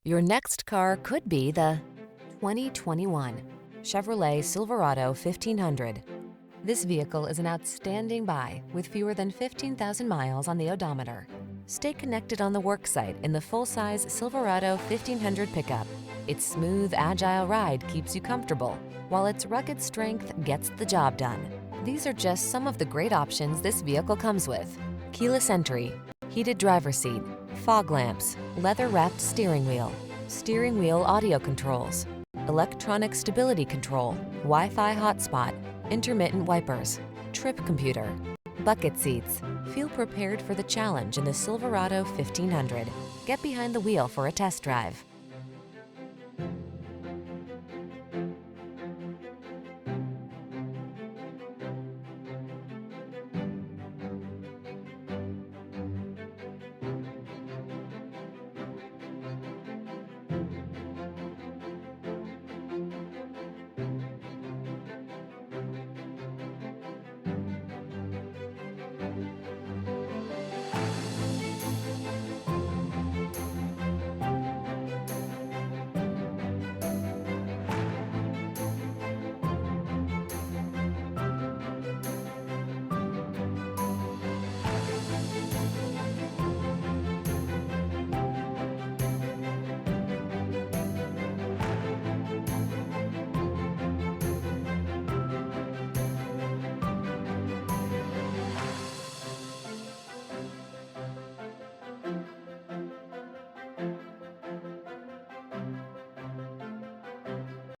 Your next car could be the 2021 Chevrolet Silverado 1500. This vehicle is an outstanding buy with fewer than 15,000 miles on the odometer. Stay connected on the worksite in the full-size Silverado 1500 pickup. Its smooth, agile ride keeps you comfortable, while its rugged strength gets the job done. These are just some of the great options this vehicle comes with: keyless entry, heated driver's seat, fog lamps, leather-wrapped steering wheel audio controls, electronic stability control, Wi-Fi hotspot, intermittent wipers, trip computer, bucket seats. Feel prepared for the challenge in the Silverado 1500. Get behind the wheel for a test drive.